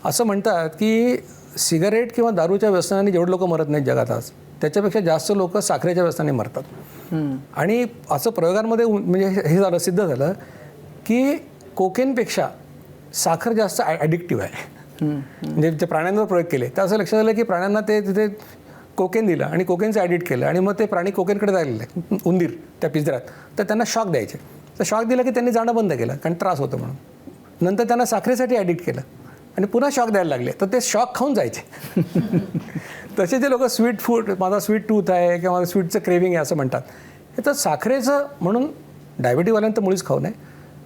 असं म्हणतात की सिगारेट किंवा दारूच्या व्यसनाने जेवढे लोक मरत नाहीत जगात आज, त्याच्यापेक्षा जास्त लोक साखरेच्या व्यसनाने मरतात. आणि असं प्रयोगांमध्ये म्हणजे हे झालं, सिद्ध झालं की कोकेनपेक्षा साखर जास्त ॲडिक्टिव्ह आहे. म्हणजे जे प्राण्यांवर प्रयोग केले तर असं लक्षात आलं की प्राण्यांना ते तिथे कोकेन दिलं आणि कोकेनचं ॲडिट केलं आणि मग ते प्राणी कोकेनकडे जायला उंदीर त्या पिंजऱ्यात, तर त्यांना शॉक द्यायचे. तर शॉक दिला की त्यांनी जाणं बंद केलं कारण त्रास होतो म्हणून. नंतर त्यांना साखरेसाठी ॲडिक्ट केलं आणि पुन्हा शॉक द्यायला लागले, तर ते शॉक खाऊन जायचे. तसे जे लोक स्वीट फूड, माझा स्वीट टूथ आहे किंवा माझं स्वीटचं क्रेविंग आहे असं म्हणतात, हे तर साखरेचं म्हणून डायबिटीवाल्यांना तर मुळीच खाऊ नये,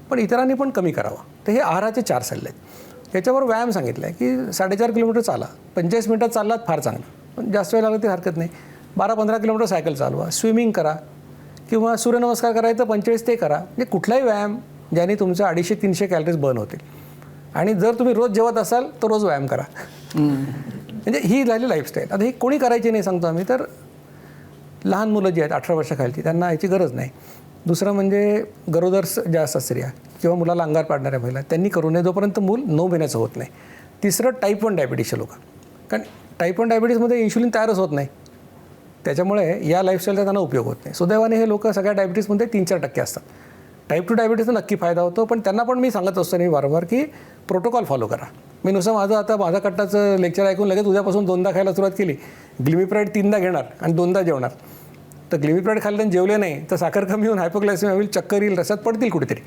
पण इतरांनी पण कमी करावं. तर हे आहाराचे 4 सल्ले आहेत. याच्यावर व्यायाम सांगितला आहे की 4.5 किलोमीटर चाला, 45 मिनटात चाललात फार चांगलं, पण जास्त वेळ लागला तरी हरकत नाही. 12-15 किलोमीटर सायकल चालवा, स्विमिंग करा किंवा सूर्यनमस्कार करायचं 45 ते करा. म्हणजे कुठलाही व्यायाम ज्याने तुमचं 250-300 कॅलरीज बर्न होतील. आणि जर तुम्ही रोज जेवत असाल तर रोज व्यायाम करा. म्हणजे ही झाली लाईफस्टाईल. आता ही कोणी करायची नाही सांगतो आम्ही, तर लहान मुलं जी आहेत 18 वर्षाखालची त्यांना याची गरज नाही. दुसरं म्हणजे गरोदर ज्या असतात स्त्रिया किंवा मुलाला अंगावर पाडणाऱ्या महिला, त्यांनी करू नये जोपर्यंत मूल 9 महिन्याचं होत नाही. तिसरं टाईप 1 डायबिटीसचे लोक, कारण टाईप 1 डायबिटीसमध्ये इन्शुलिन तयारच होत नाही, त्याच्यामुळे या लाईफस्टाईलचा त्यांना उपयोग होत नाही. सुदैवाने हे लोक सगळ्या डायबिटीसमध्ये 3-4% असतात. टाईप 2 डायबिटीसचा नक्की फायदा होतो, पण त्यांना पण मी सांगत असतो मी वारंवार की प्रोटोकॉल फॉलो करा. मी नुसतं माझा कट्टाचं लेक्चर ऐकून लगेच उद्यापासून 2दा खायला सुरुवात केली, ग्लिमिप्राईड 3दा घेणार आणि 2दा जेवणार, तर ग्लिमिप्राईड खाल्ल्याने जेवले नाही तर साखर कमी होऊन हायपोग्लायसेमिया होईल, चक्कर येईल, रसात पडतील कुठेतरी.